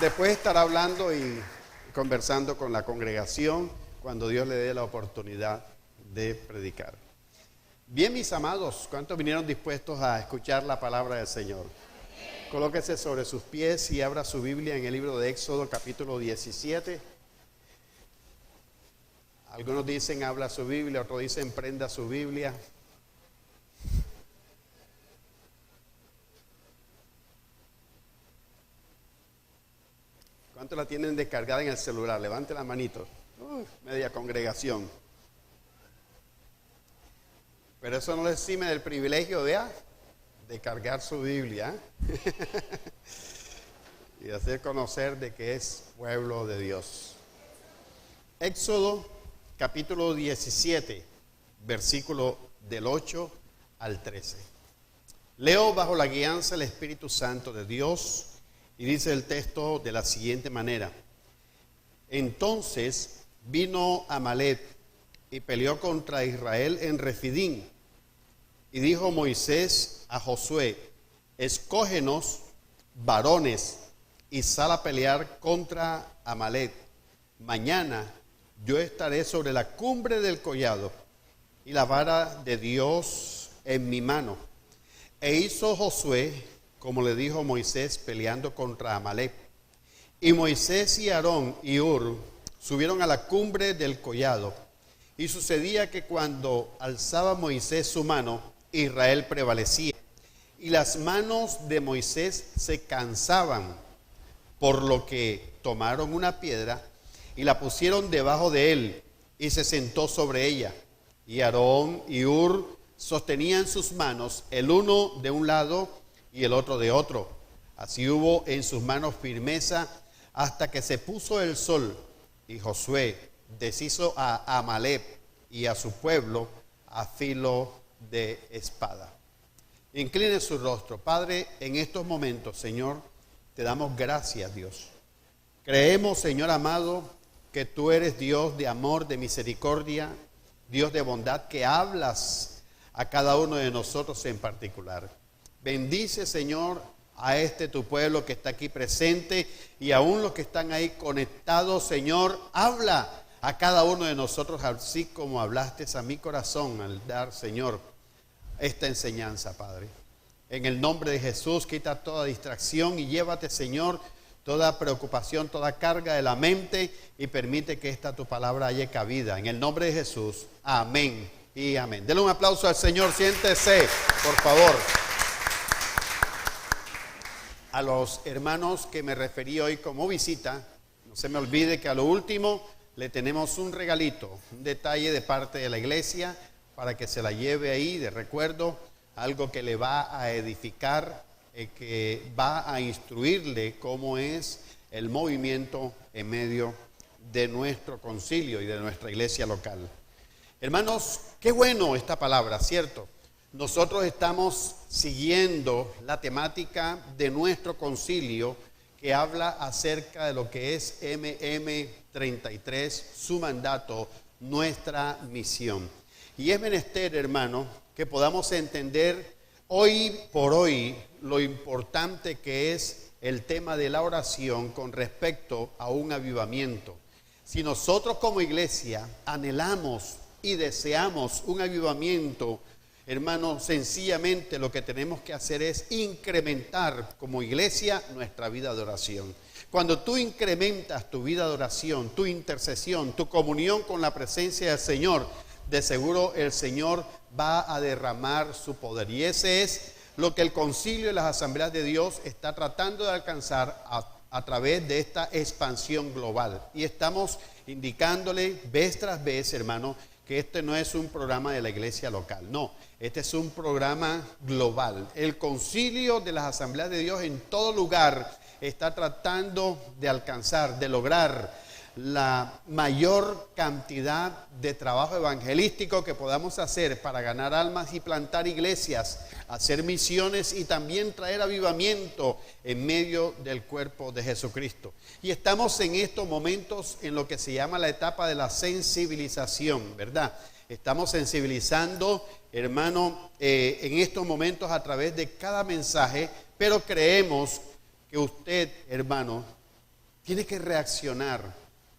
después estará hablando y conversando con la congregación cuando Dios le dé la oportunidad de predicar. Bien, mis amados, ¿cuántos vinieron dispuestos a escuchar la palabra del Señor? Colóquese sobre sus pies y abra su Biblia en el libro de Éxodo, capítulo 17. Algunos dicen habla su Biblia, otros dicen prenda su Biblia. ¿Cuántos la tienen descargada en el celular? Levante la manito. Media congregación. Pero eso no les exime del privilegio de cargar su Biblia y de hacer conocer de que es pueblo de Dios. Éxodo capítulo 17, versículo del 8 al 13. Leo bajo la guianza del Espíritu Santo de Dios y dice el texto de la siguiente manera. Entonces vino Amalec y peleó contra Israel en Refidín. Y dijo Moisés a Josué, escógenos varones y sal a pelear contra Amalec. Mañana yo estaré sobre la cumbre del collado y la vara de Dios en mi mano. E hizo Josué como le dijo Moisés peleando contra Amalec. Y Moisés y Aarón y Hur subieron a la cumbre del collado. Y sucedía que cuando alzaba Moisés su mano, Israel prevalecía, y las manos de Moisés se cansaban, por lo que tomaron una piedra y la pusieron debajo de él, y se sentó sobre ella. Y Aarón y Hur sostenían sus manos, el uno de un lado y el otro de otro. Así hubo en sus manos firmeza hasta que se puso el sol, y Josué deshizo a Amalec y a su pueblo a filo de espada. Incline su rostro. Padre, en estos momentos, Señor, te damos gracias, Dios. Creemos, Señor amado, que tú eres Dios de amor, de misericordia, Dios de bondad, que hablas a cada uno de nosotros en particular. Bendice, Señor, a tu pueblo que está aquí presente y aún los que están ahí conectados, Señor, habla a cada uno de nosotros así como hablaste a mi corazón al dar, Señor, esta enseñanza, Padre. En el nombre de Jesús, quita toda distracción y llévate, Señor, toda preocupación, toda carga de la mente y permite que esta tu palabra haya cabida. En el nombre de Jesús, amén y amén. Denle un aplauso al Señor, siéntese, por favor. A los hermanos que me referí hoy como visita, no se me olvide que a lo último le tenemos un regalito, un detalle de parte de la iglesia para que se la lleve ahí de recuerdo, algo que le va a edificar, que va a instruirle cómo es el movimiento en medio de nuestro concilio y de nuestra iglesia local. Hermanos, qué bueno esta palabra, ¿cierto? Nosotros estamos siguiendo la temática de nuestro concilio que habla acerca de lo que es MM33, su mandato, nuestra misión. Y es menester, hermano, que podamos entender hoy por hoy lo importante que es el tema de la oración con respecto a un avivamiento. Si nosotros como iglesia anhelamos y deseamos un avivamiento, hermano, sencillamente lo que tenemos que hacer es incrementar como iglesia nuestra vida de oración. Cuando tú incrementas tu vida de oración, tu intercesión, tu comunión con la presencia del Señor, de seguro el Señor va a derramar su poder. Y ese es lo que el concilio y las asambleas de Dios está tratando de alcanzar a través de esta expansión global. Y estamos indicándole vez tras vez, hermano, que este no es un programa de la iglesia local, no, este es un programa global. El concilio de las asambleas de Dios en todo lugar está tratando de alcanzar, de lograr la mayor cantidad de trabajo evangelístico que podamos hacer para ganar almas y plantar iglesias, hacer misiones y también traer avivamiento en medio del cuerpo de Jesucristo. Y estamos en estos momentos en lo que se llama la etapa de la sensibilización, ¿verdad? Estamos sensibilizando, hermano, en estos momentos a través de cada mensaje, pero creemos que usted, hermano, tiene que reaccionar,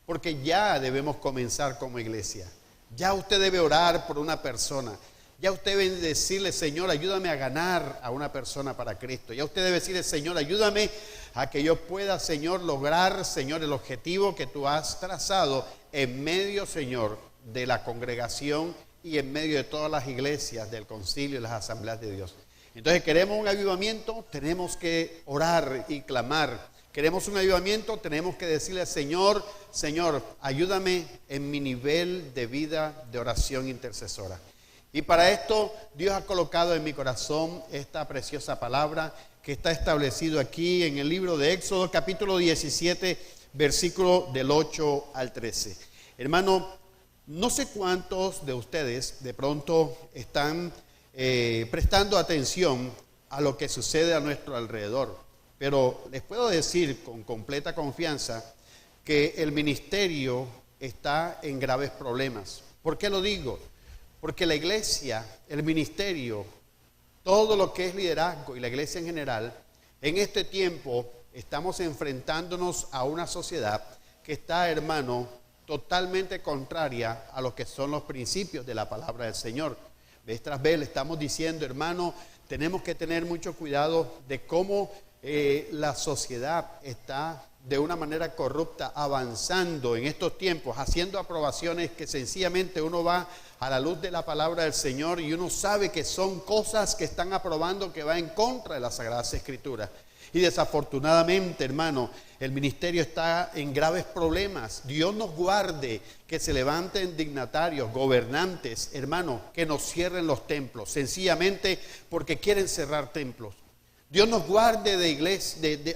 porque ya debemos comenzar como iglesia. Ya usted debe orar por una persona. Ya usted debe decirle, Señor, ayúdame a ganar a una persona para Cristo. Ya usted debe decirle, Señor, ayúdame a que yo pueda, Señor, lograr, Señor, el objetivo que tú has trazado en medio, Señor, de la congregación y en medio de todas las iglesias del concilio y las asambleas de Dios. Entonces, queremos un avivamiento, tenemos que orar y clamar. Queremos un avivamiento, tenemos que decirle, Señor, ayúdame en mi nivel de vida de oración intercesora. Y para esto Dios ha colocado en mi corazón esta preciosa palabra que está establecido aquí en el libro de Éxodo, capítulo 17, versículo del 8 al 13. Hermano, no sé cuántos de ustedes de pronto están prestando atención a lo que sucede a nuestro alrededor, pero les puedo decir con completa confianza que el ministerio está en graves problemas. ¿Por qué lo digo? Porque la iglesia, el ministerio, todo lo que es liderazgo y la iglesia en general, en este tiempo estamos enfrentándonos a una sociedad que está, hermano, totalmente contraria a lo que son los principios de la palabra del Señor. Vez tras vez le estamos diciendo, hermano, tenemos que tener mucho cuidado de cómo la sociedad está de una manera corrupta avanzando en estos tiempos, haciendo aprobaciones que sencillamente uno va a la luz de la palabra del Señor y uno sabe que son cosas que están aprobando que va en contra de las Sagradas Escrituras. Y desafortunadamente, hermano, el ministerio está en graves problemas. Dios nos guarde que se levanten dignatarios, gobernantes, hermano, que nos cierren los templos, sencillamente porque quieren cerrar templos. Dios nos guarde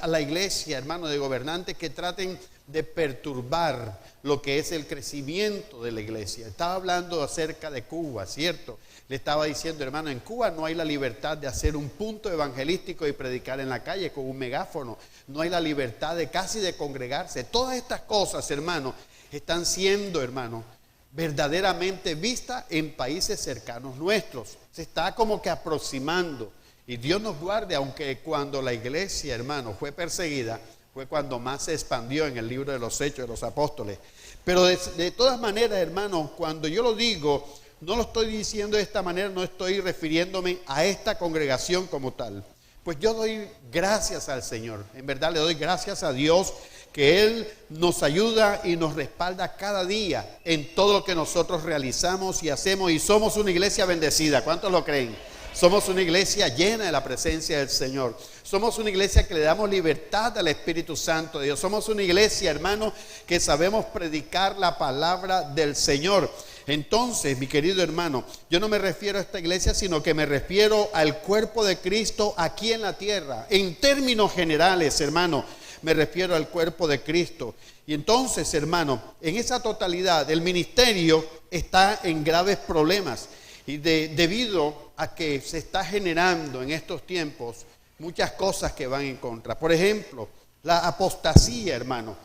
a la iglesia, hermano, de gobernantes que traten de perturbar lo que es el crecimiento de la iglesia. Estaba hablando acerca de Cuba, ¿cierto? Le estaba diciendo, hermano, en Cuba no hay la libertad de hacer un punto evangelístico y predicar en la calle con un megáfono. No hay la libertad de casi de congregarse. Todas estas cosas, hermano, están siendo, hermano, verdaderamente vistas en países cercanos nuestros. Se está como que aproximando. Y Dios nos guarde, aunque cuando la iglesia, hermano, fue perseguida, fue cuando más se expandió en el libro de los Hechos de los Apóstoles. Pero de todas maneras, hermano, cuando yo lo digo, no lo estoy diciendo de esta manera, no estoy refiriéndome a esta congregación como tal. Pues yo doy gracias al Señor, en verdad le doy gracias a Dios que Él nos ayuda y nos respalda cada día en todo lo que nosotros realizamos y hacemos, y somos una iglesia bendecida. ¿Cuántos lo creen? Somos una iglesia llena de la presencia del Señor. Somos una iglesia que le damos libertad al Espíritu Santo de Dios. Somos una iglesia, hermano, que sabemos predicar la palabra del Señor. Entonces, mi querido hermano, yo no me refiero a esta iglesia, sino que me refiero al cuerpo de Cristo aquí en la tierra. En términos generales, hermano, me refiero al cuerpo de Cristo. Y entonces, hermano, en esa totalidad, el ministerio está en graves problemas. Y debido a que se está generando en estos tiempos muchas cosas que van en contra. Por ejemplo, la apostasía, hermano.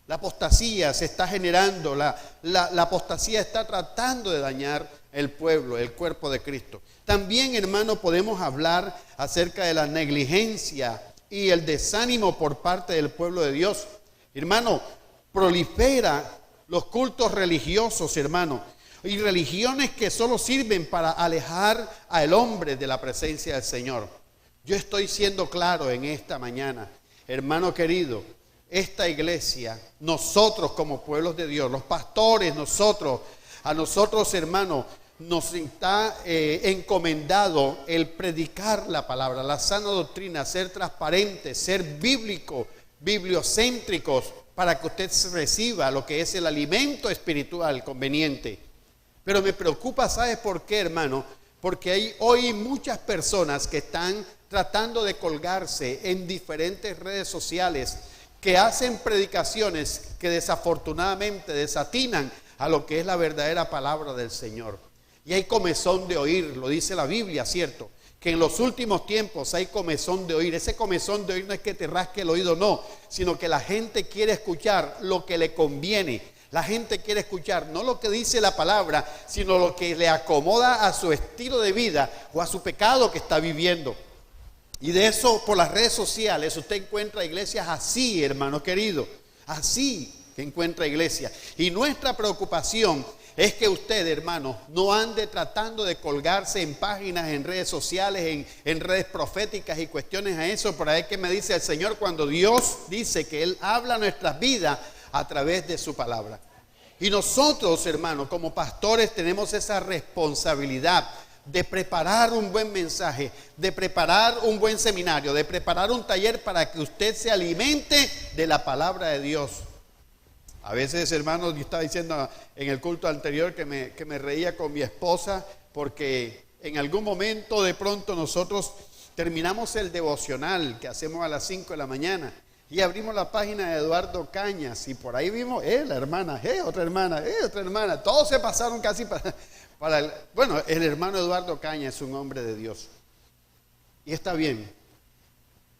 La apostasía se está generando, la apostasía está tratando de dañar el pueblo, el cuerpo de Cristo. También, hermano, podemos hablar acerca de la negligencia y el desánimo por parte del pueblo de Dios. Hermano, prolifera los cultos religiosos, hermano. Y religiones que solo sirven para alejar al hombre de la presencia del Señor. Yo estoy siendo claro en esta mañana, hermano querido, esta iglesia, nosotros como pueblos de Dios, los pastores, a nosotros, hermano, nos está encomendado el predicar la palabra, la sana doctrina, ser transparentes, ser bíblicos, bibliocéntricos, para que usted reciba lo que es el alimento espiritual conveniente. Pero me preocupa, ¿sabes por qué, hermano? Porque hay hoy muchas personas que están tratando de colgarse en diferentes redes sociales, que hacen predicaciones que desafortunadamente desatinan a lo que es la verdadera palabra del Señor. Y hay comezón de oír, lo dice la Biblia, ¿cierto? Que en los últimos tiempos hay comezón de oír. Ese comezón de oír no es que te rasque el oído, no, sino que la gente quiere escuchar lo que le conviene. La gente quiere escuchar no lo que dice la palabra, sino lo que le acomoda a su estilo de vida o a su pecado que está viviendo. Y de eso, por las redes sociales, usted encuentra iglesias así, hermano querido. Así que encuentra iglesia. Y nuestra preocupación es que usted, hermano, no ande tratando de colgarse en páginas, en redes sociales, en redes proféticas y cuestiones a eso. Por ahí que me dice el Señor cuando Dios dice que Él habla a nuestras vidas a través de su palabra. Y nosotros, hermanos, como pastores tenemos esa responsabilidad de preparar un buen mensaje, de preparar un buen seminario, de preparar un taller para que usted se alimente de la palabra de Dios. A veces, hermanos, yo estaba diciendo en el culto anterior que me reía con mi esposa porque en algún momento de pronto nosotros terminamos el devocional que hacemos a las 5 de la mañana y abrimos la página de Eduardo Cañas y por ahí vimos, la hermana, otra hermana, todos se pasaron casi para el hermano Eduardo Cañas es un hombre de Dios y está bien,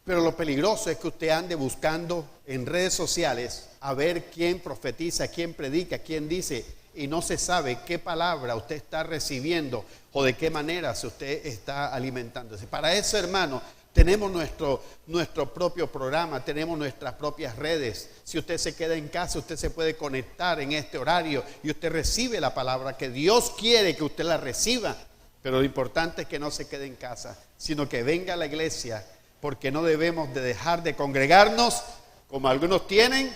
pero lo peligroso es que usted ande buscando en redes sociales a ver quién profetiza, quién predica, quién dice y no se sabe qué palabra usted está recibiendo o de qué manera usted está alimentándose. Para eso, hermano, tenemos nuestro propio programa, tenemos nuestras propias redes. Si usted se queda en casa, usted se puede conectar en este horario y usted recibe la palabra que Dios quiere que usted la reciba. Pero lo importante es que no se quede en casa, sino que venga a la iglesia, porque no debemos de dejar de congregarnos como algunos tienen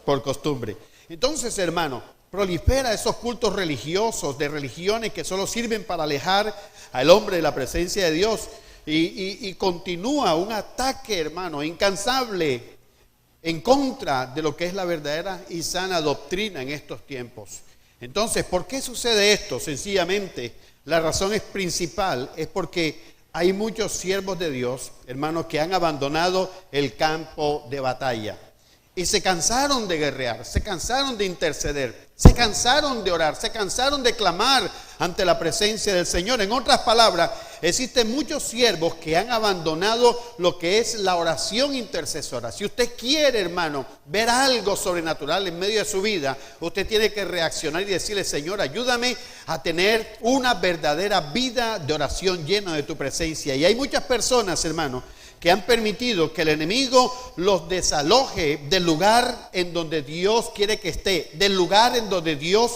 por costumbre. Entonces, hermano, prolifera esos cultos religiosos de religiones que solo sirven para alejar al hombre de la presencia de Dios. Y continúa un ataque, hermano, incansable en contra de lo que es la verdadera y sana doctrina en estos tiempos. Entonces, ¿por qué sucede esto? Sencillamente, la razón es principal, es porque hay muchos siervos de Dios, hermanos, que han abandonado el campo de batalla. Y se cansaron de guerrear, se cansaron de interceder, se cansaron de orar, se cansaron de clamar ante la presencia del Señor. En otras palabras, existen muchos siervos que han abandonado lo que es la oración intercesora. Si usted quiere, hermano, ver algo sobrenatural en medio de su vida, usted tiene que reaccionar y decirle: Señor, ayúdame a tener una verdadera vida de oración llena de tu presencia. Y hay muchas personas, hermano, que han permitido que el enemigo los desaloje del lugar en donde Dios quiere que esté, del lugar en donde Dios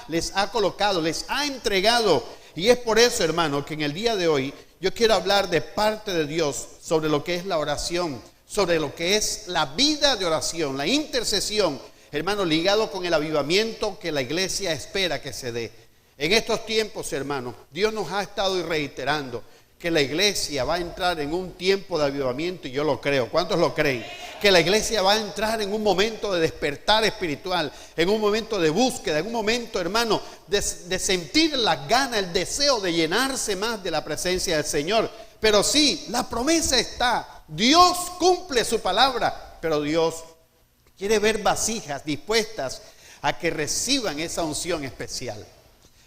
les ha colocado, les ha entregado. Y es por eso, hermano, que en el día de hoy yo quiero hablar de parte de Dios sobre lo que es la oración, sobre lo que es la vida de oración, la intercesión, hermano, ligado con el avivamiento que la iglesia espera que se dé. En estos tiempos, hermano, Dios nos ha estado reiterando que la iglesia va a entrar en un tiempo de avivamiento, y yo lo creo. ¿Cuántos lo creen? Que la iglesia va a entrar en un momento de despertar espiritual, en un momento de búsqueda, en un momento, hermano, de sentir las ganas, el deseo de llenarse más de la presencia del Señor. Pero sí, la promesa está. Dios cumple su palabra, pero Dios quiere ver vasijas dispuestas a que reciban esa unción especial.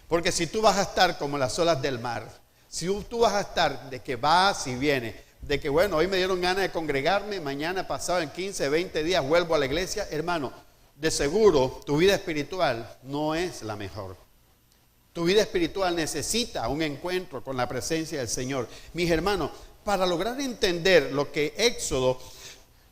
Porque si tú vas a estar como las olas del mar, si tú vas a estar de que vas y vienes, de que bueno, hoy me dieron ganas de congregarme, mañana pasado en 15, 20 días vuelvo a la iglesia, hermano, de seguro tu vida espiritual no es la mejor. Tu vida espiritual necesita un encuentro con la presencia del Señor. Mis hermanos, para lograr entender lo que Éxodo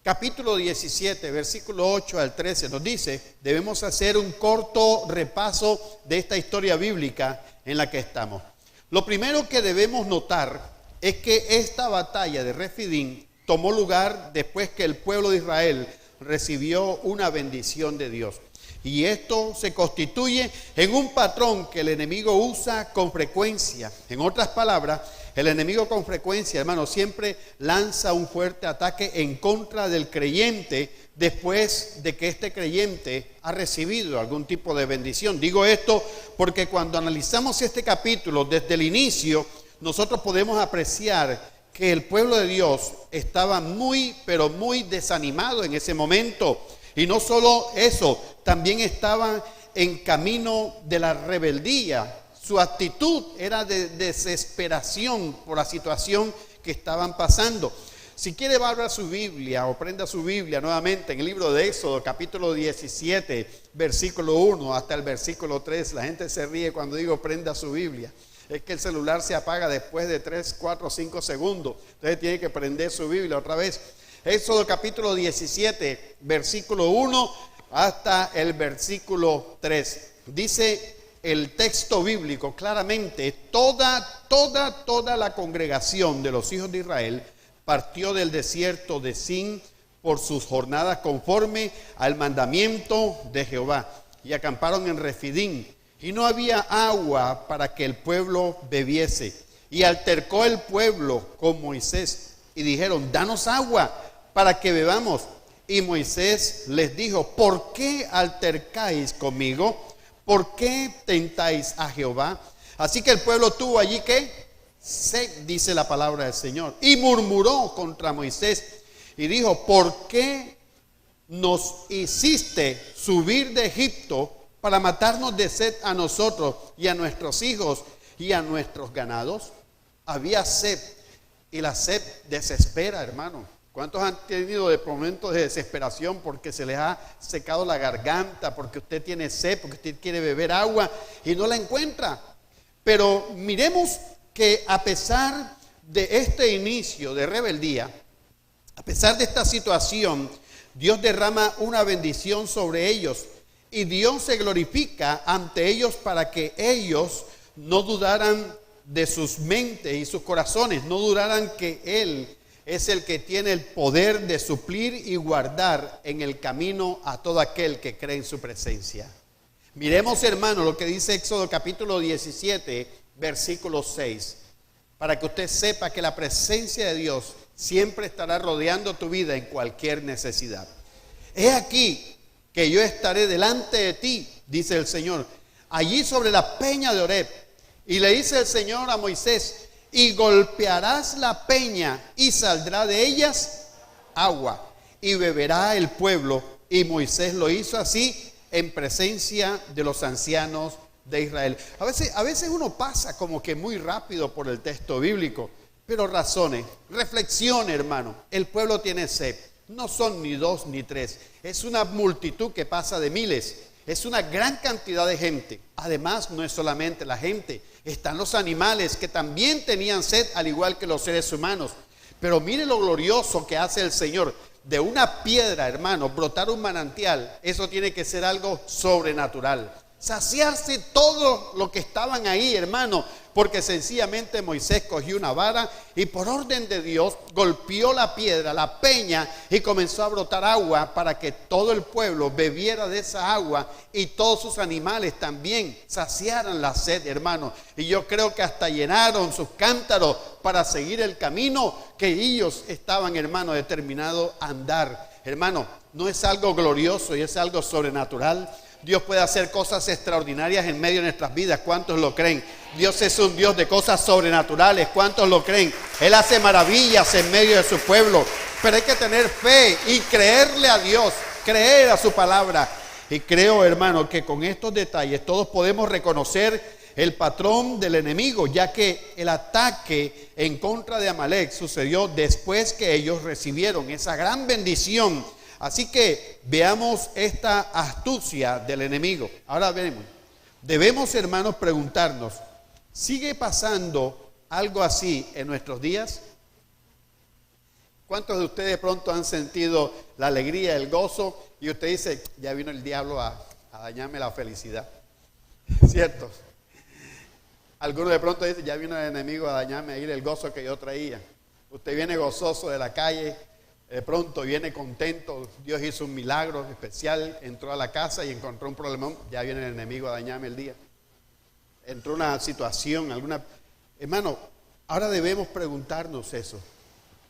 capítulo 17, versículo 8 al 13 nos dice, debemos hacer un corto repaso de esta historia bíblica en la que estamos. Lo primero que debemos notar es que esta batalla de Refidim tomó lugar después que el pueblo de Israel recibió una bendición de Dios. Y esto se constituye en un patrón que el enemigo usa con frecuencia. En otras palabras, el enemigo con frecuencia, hermano, siempre lanza un fuerte ataque en contra del creyente después de que este creyente ha recibido algún tipo de bendición. Digo esto porque cuando analizamos este capítulo desde el inicio, nosotros podemos apreciar que el pueblo de Dios estaba muy, pero muy desanimado en ese momento. Y no solo eso, también estaban en camino de la rebeldía. Su actitud era de desesperación por la situación que estaban pasando. Si quiere, va a abrir su Biblia o prenda su Biblia nuevamente en el libro de Éxodo, capítulo 17, versículo 1 hasta el versículo 3. La gente se ríe cuando digo prenda su Biblia. Es que el celular se apaga después de 3, 4, 5 segundos. Entonces tiene que prender su Biblia otra vez. Éxodo capítulo 17, versículo 1 hasta el versículo 3. Dice el texto bíblico claramente: toda la congregación de los hijos de Israel partió del desierto de Sin por sus jornadas conforme al mandamiento de Jehová, y acamparon en Refidim, y no había agua para que el pueblo bebiese. Y altercó el pueblo con Moisés, y dijeron: danos agua para que bebamos. Y Moisés les dijo: ¿por qué altercáis conmigo? ¿Por qué tentáis a Jehová? Así que el pueblo tuvo allí que sed, dice la palabra del Señor, y murmuró contra Moisés y dijo: ¿por qué nos hiciste subir de Egipto para matarnos de sed a nosotros y a nuestros hijos y a nuestros ganados? Había sed, y la sed desespera, hermano. ¿Cuántos han tenido de momentos de desesperación porque se les ha secado la garganta, porque usted tiene sed, porque usted quiere beber agua y no la encuentra? Pero miremos que a pesar de este inicio de rebeldía, a pesar de esta situación, Dios derrama una bendición sobre ellos, y Dios se glorifica ante ellos para que ellos no dudaran de sus mentes y sus corazones, no dudaran que Él es el que tiene el poder de suplir y guardar en el camino a todo aquel que cree en su presencia. Miremos, hermano, lo que dice Éxodo capítulo 17, versículo 6, para que usted sepa que la presencia de Dios siempre estará rodeando tu vida en cualquier necesidad. He aquí que yo estaré delante de ti, dice el Señor, allí sobre la peña de Horeb. Y le dice el Señor a Moisés: y golpearás la peña, y saldrá de ellas agua, y beberá el pueblo. Y Moisés lo hizo así en presencia de los ancianos de Israel. A veces uno pasa como que muy rápido por el texto bíblico, pero razone, reflexione, hermano. El pueblo tiene sed. No son ni dos ni tres, es una multitud que pasa de miles. Es una gran cantidad de gente. Además, no es solamente la gente, están los animales que también tenían sed, al igual que los seres humanos. Pero mire lo glorioso que hace el Señor. De una piedra, hermano, brotar un manantial, eso tiene que ser algo sobrenatural. Saciarse todo lo que estaban ahí, hermano, porque sencillamente Moisés cogió una vara y por orden de Dios golpeó la piedra, la peña, y comenzó a brotar agua para que todo el pueblo bebiera de esa agua y todos sus animales también saciaran la sed, hermano. Y yo creo que hasta llenaron sus cántaros para seguir el camino que ellos estaban, hermano, determinados a andar. Hermano, ¿no es algo glorioso y es algo sobrenatural? Dios puede hacer cosas extraordinarias en medio de nuestras vidas. ¿Cuántos lo creen? Dios es un Dios de cosas sobrenaturales. ¿Cuántos lo creen? Él hace maravillas en medio de su pueblo. Pero hay que tener fe y creerle a Dios, creer a su palabra. Y creo, hermano, que con estos detalles todos podemos reconocer el patrón del enemigo, ya que el ataque en contra de Amalek sucedió después que ellos recibieron esa gran bendición. Así que veamos esta astucia del enemigo. Ahora veremos. Debemos, hermanos, preguntarnos: ¿sigue pasando algo así en nuestros días? ¿Cuántos de ustedes de pronto han sentido la alegría, el gozo, y usted dice: ya vino el diablo a dañarme la felicidad? ¿Cierto? Algunos de pronto dicen: ya vino el enemigo a dañarme ahí el gozo que yo traía. Usted viene gozoso de la calle, de pronto viene contento, Dios hizo un milagro especial, entró a la casa y encontró un problemón, ya viene el enemigo a dañarme el día. Entró una situación, alguna... Hermano, ahora debemos preguntarnos eso,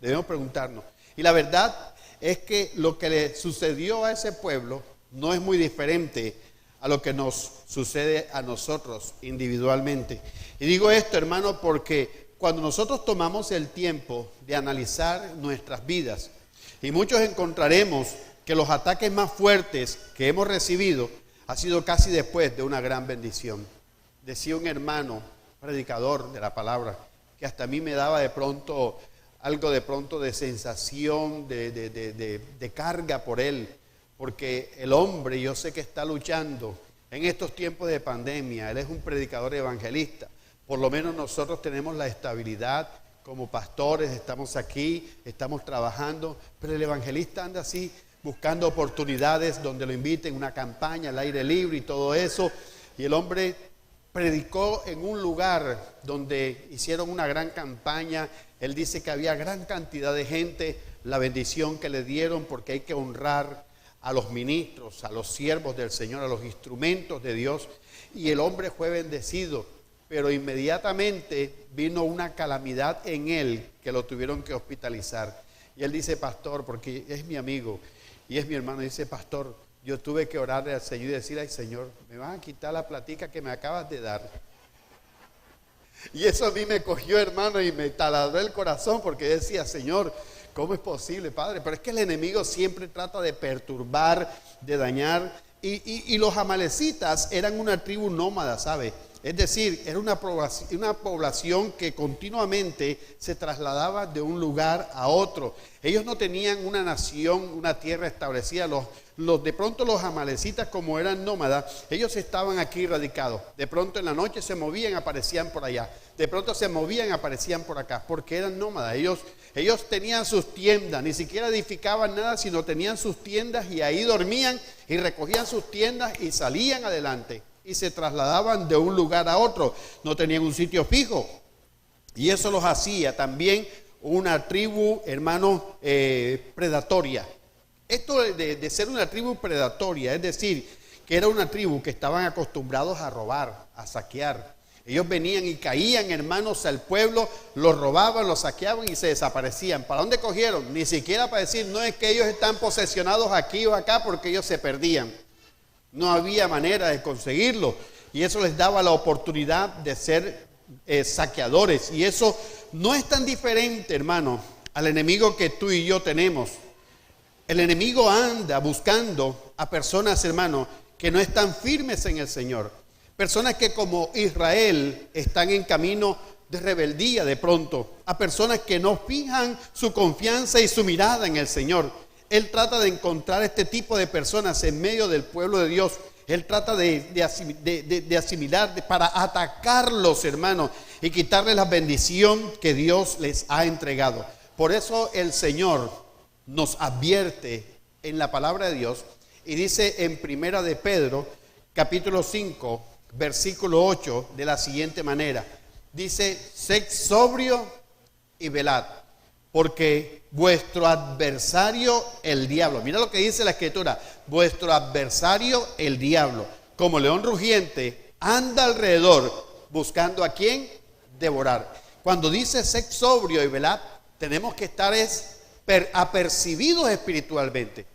debemos preguntarnos. Y la verdad es que lo que le sucedió a ese pueblo no es muy diferente a lo que nos sucede a nosotros individualmente. Y digo esto, hermano, porque cuando nosotros tomamos el tiempo de analizar nuestras vidas, y muchos encontraremos que los ataques más fuertes que hemos recibido ha sido casi después de una gran bendición. Decía un hermano, predicador de la palabra, que hasta a mí me daba de pronto algo de sensación, de carga por él, porque el hombre, yo sé que está luchando en estos tiempos de pandemia. Él es un predicador evangelista. Por lo menos nosotros tenemos la estabilidad como pastores, estamos aquí, estamos trabajando, pero el evangelista anda así, buscando oportunidades donde lo inviten, una campaña al aire libre y todo eso. Y el hombre predicó en un lugar donde hicieron una gran campaña. Él dice que había gran cantidad de gente, la bendición que le dieron, porque hay que honrar a los ministros, a los siervos del Señor, a los instrumentos de Dios. Y el hombre fue bendecido, pero inmediatamente vino una calamidad en él que lo tuvieron que hospitalizar. Y él dice, pastor, porque es mi amigo y es mi hermano, dice, pastor, yo tuve que orarle al Señor y decir, ay Señor, me vas a quitar la platica que me acabas de dar. Y eso a mí me cogió, hermano, y me taladró el corazón, porque decía, Señor, ¿cómo es posible, Padre? Pero es que el enemigo siempre trata de perturbar, de dañar. Y los amalecitas eran una tribu nómada, ¿sabe? Es decir, era una población que continuamente se trasladaba de un lugar a otro. Ellos no tenían una nación, una tierra establecida. De pronto los amalecitas, como eran nómadas, ellos estaban aquí radicados. De pronto en la noche se movían, aparecían por allá. De pronto se movían, aparecían por acá, porque eran nómadas. Ellos tenían sus tiendas, ni siquiera edificaban nada, sino tenían sus tiendas y ahí dormían y recogían sus tiendas y salían adelante. Y se trasladaban de un lugar a otro, no tenían un sitio fijo. Y eso los hacía también una tribu, hermano, predatoria. Esto de ser una tribu predatoria, es decir, que era una tribu que estaban acostumbrados a robar, a saquear. Ellos venían y caían, hermanos, al pueblo, los robaban, los saqueaban y se desaparecían. ¿Para dónde cogieron? Ni siquiera para decir, no es que ellos están posesionados aquí o acá, porque ellos se perdían. No había manera de conseguirlo, y eso les daba la oportunidad de ser saqueadores. Y eso no es tan diferente, hermano, al enemigo que tú y yo tenemos. El enemigo anda buscando a personas, hermano, que no están firmes en el Señor. Personas que, como Israel, están en camino de rebeldía de pronto. A personas que no fijan su confianza y su mirada en el Señor. Él trata de encontrar este tipo de personas en medio del pueblo de Dios. Él trata de asimilar, para atacarlos, hermanos, y quitarles la bendición que Dios les ha entregado. Por eso el Señor nos advierte en la palabra de Dios y dice en Primera de Pedro, capítulo 5, versículo 8, de la siguiente manera. Dice, sed sobrio y velad, porque vuestro adversario el diablo, mira lo que dice la escritura, vuestro adversario el diablo, como león rugiente, anda alrededor buscando a quién devorar. Cuando dice sed sobrio y velad, tenemos que estar apercibidos espiritualmente,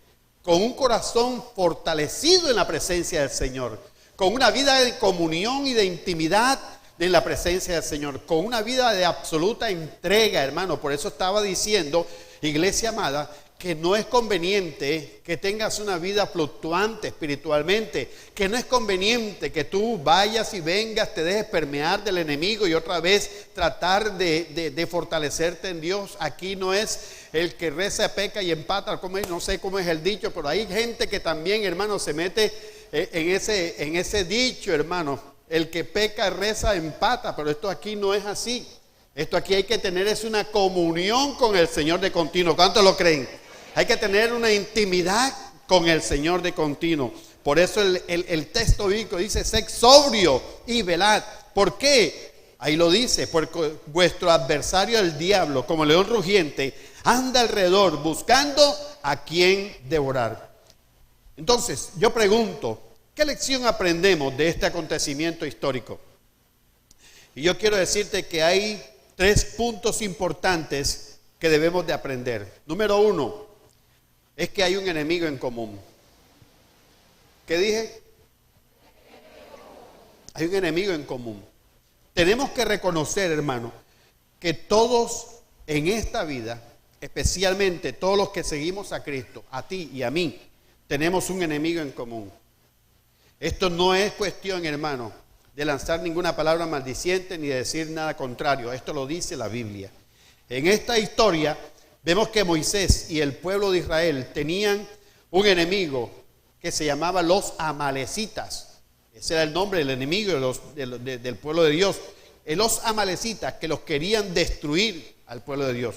con un corazón fortalecido en la presencia del Señor, con una vida de comunión y de intimidad en la presencia del Señor, con una vida de absoluta entrega, hermano. Por eso estaba diciendo, iglesia amada, que no es conveniente que tengas una vida fluctuante espiritualmente, que no es conveniente que tú vayas y vengas, te dejes permear del enemigo y otra vez tratar de fortalecerte en Dios. Aquí no es el que reza, peca y empata, no sé cómo es el dicho, pero hay gente que también, hermano, se mete en ese dicho, hermano. El que peca, reza, empata, pero esto aquí no es así. Esto aquí hay que tener es una comunión con el Señor de continuo. ¿Cuántos lo creen? Hay que tener una intimidad con el Señor de continuo. Por eso el texto bíblico dice, sed sobrio y velad. ¿Por qué? Ahí lo dice, porque vuestro adversario el diablo, como león rugiente, anda alrededor buscando a quien devorar. Entonces, yo pregunto, ¿qué lección aprendemos de este acontecimiento histórico? Y yo quiero decirte que hay 3 puntos importantes que debemos de aprender. Número 1, es que hay un enemigo en común. ¿Qué dije? Hay un enemigo en común. Tenemos que reconocer, hermano, que todos en esta vida, especialmente todos los que seguimos a Cristo, a ti y a mí, tenemos un enemigo en común. Esto no es cuestión, hermano, de lanzar ninguna palabra maldiciente ni de decir nada contrario. Esto lo dice la Biblia. En esta historia vemos que Moisés y el pueblo de Israel tenían un enemigo que se llamaba los amalecitas. Ese era el nombre del enemigo del pueblo de Dios. Los amalecitas, que los querían destruir. al pueblo de Dios.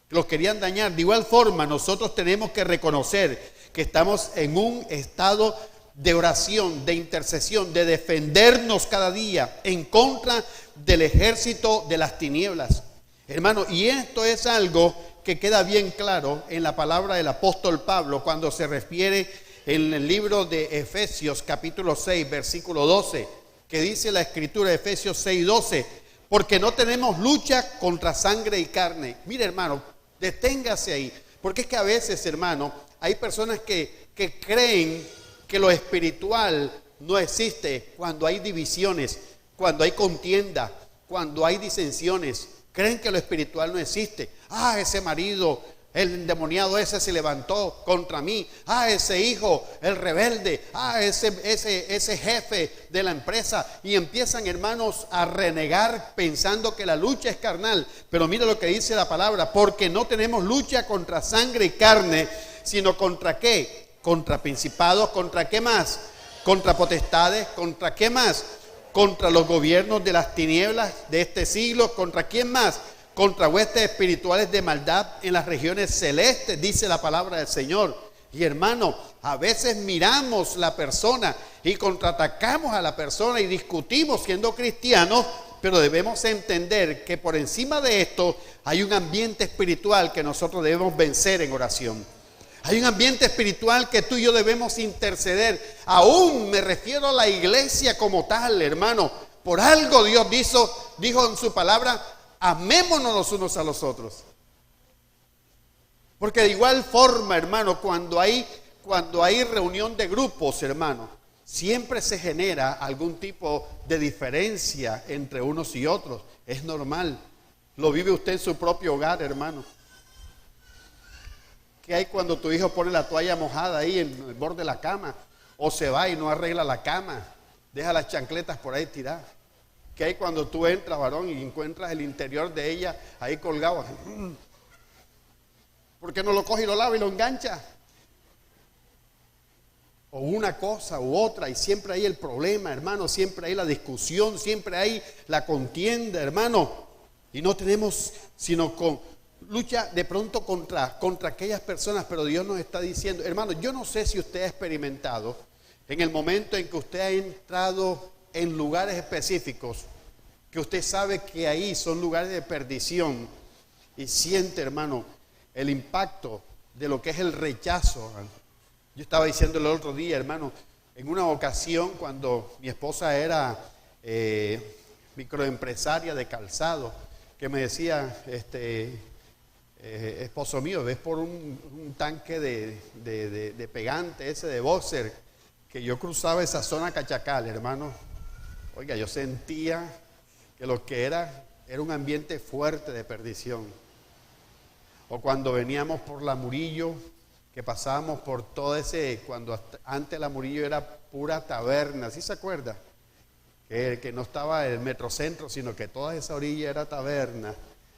Los querían dañar. De igual forma, nosotros tenemos que reconocer que estamos en un estado de oración, de intercesión, de defendernos cada día en contra del ejército de las tinieblas. Hermano, y esto es algo que queda bien claro en la palabra del apóstol Pablo cuando se refiere en el libro de Efesios capítulo 6, versículo 12, que dice la escritura, Efesios 6, 12, porque no tenemos lucha contra sangre y carne. Mire, hermano, deténgase ahí, porque es que a veces, hermano, hay personas que creen que lo espiritual no existe cuando hay divisiones, cuando hay contienda, cuando hay disensiones. Creen que lo espiritual no existe. Ese marido, el endemoniado ese se levantó contra mí. Ese hijo, el rebelde. Ese jefe de la empresa. Y empiezan, hermanos, a renegar pensando que la lucha es carnal. Pero mira lo que dice la palabra. Porque no tenemos lucha contra sangre y carne, sino contra ¿qué? Contra principados. ¿Contra qué más? Contra potestades. ¿Contra qué más? Contra los gobiernos de las tinieblas de este siglo. ¿Contra quién más? Contra huestes espirituales de maldad en las regiones celestes, dice la palabra del Señor. Y hermano, a veces miramos la persona y contraatacamos a la persona y discutimos siendo cristianos, pero debemos entender que por encima de esto hay un ambiente espiritual que nosotros debemos vencer en oración. Hay un ambiente espiritual que tú y yo debemos interceder. Aún me refiero a la iglesia como tal, hermano. Por algo Dios dijo en su palabra, amémonos los unos a los otros. Porque de igual forma, hermano, cuando hay reunión de grupos, hermano, siempre se genera algún tipo de diferencia entre unos y otros. Es normal. Lo vive usted en su propio hogar, hermano. ¿Qué hay cuando tu hijo pone la toalla mojada ahí en el borde de la cama? O se va y no arregla la cama, deja las chancletas por ahí tiradas. ¿Qué hay cuando tú entras, varón, y encuentras el interior de ella ahí colgado? ¿Por qué no lo coge y lo lava y lo engancha? O una cosa u otra, y siempre hay el problema, hermano, siempre hay la discusión, siempre hay la contienda, hermano. Y no tenemos sino con lucha de pronto contra aquellas personas, pero Dios nos está diciendo, hermano, yo no sé si usted ha experimentado en el momento en que usted ha entrado en lugares específicos, que usted sabe que ahí son lugares de perdición y siente, hermano, el impacto de lo que es el rechazo. Yo estaba diciendo el otro día, hermano, en una ocasión cuando mi esposa era microempresaria de calzado, que me decía, esposo mío, ves por un tanque de pegante ese de boxer, que yo cruzaba esa zona cachacal, hermano. Oiga, yo sentía que lo que era un ambiente fuerte de perdición. O cuando veníamos por la Murillo, que pasábamos por todo ese, cuando antes la Murillo era pura taberna, ¿sí se acuerda? Que no estaba el metrocentro, sino que toda esa orilla era taberna.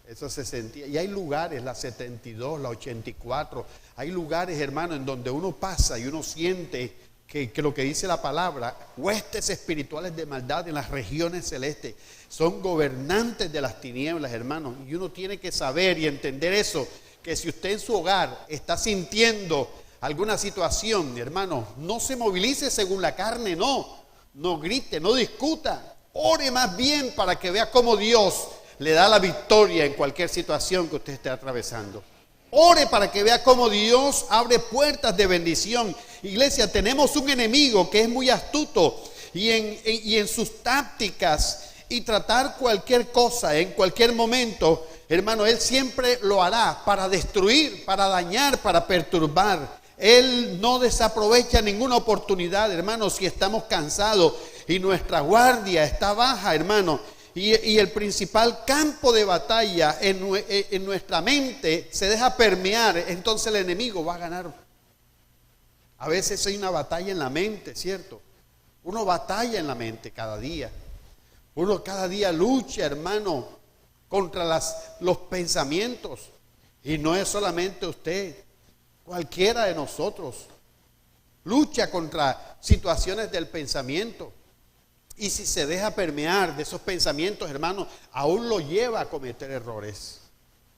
Eso se sentía. Y hay lugares, la 72, la 84, hay lugares, hermano, en donde uno pasa y uno siente que lo que dice la palabra, huestes espirituales de maldad en las regiones celestes, son gobernantes de las tinieblas, hermano. Y uno tiene que saber y entender eso, que si usted en su hogar está sintiendo alguna situación, hermano, no se movilice según la carne, no grite, no discuta, ore más bien para que vea cómo Dios le da la victoria en cualquier situación que usted esté atravesando. Ore para que vea cómo Dios abre puertas de bendición. Iglesia, tenemos un enemigo que es muy astuto y en sus tácticas y tratar cualquier cosa en cualquier momento, hermano, él siempre lo hará para destruir, para dañar, para perturbar. Él no desaprovecha ninguna oportunidad, hermano, si estamos cansados y nuestra guardia está baja, hermano. Y el principal campo de batalla en nuestra mente se deja permear, entonces el enemigo va a ganar. A veces hay una batalla en la mente, ¿cierto? Uno batalla en la mente cada día. Uno cada día lucha, hermano, contra los pensamientos. Y no es solamente usted, cualquiera de nosotros lucha contra situaciones del pensamiento. Y si se deja permear de esos pensamientos, hermano, aún lo lleva a cometer errores.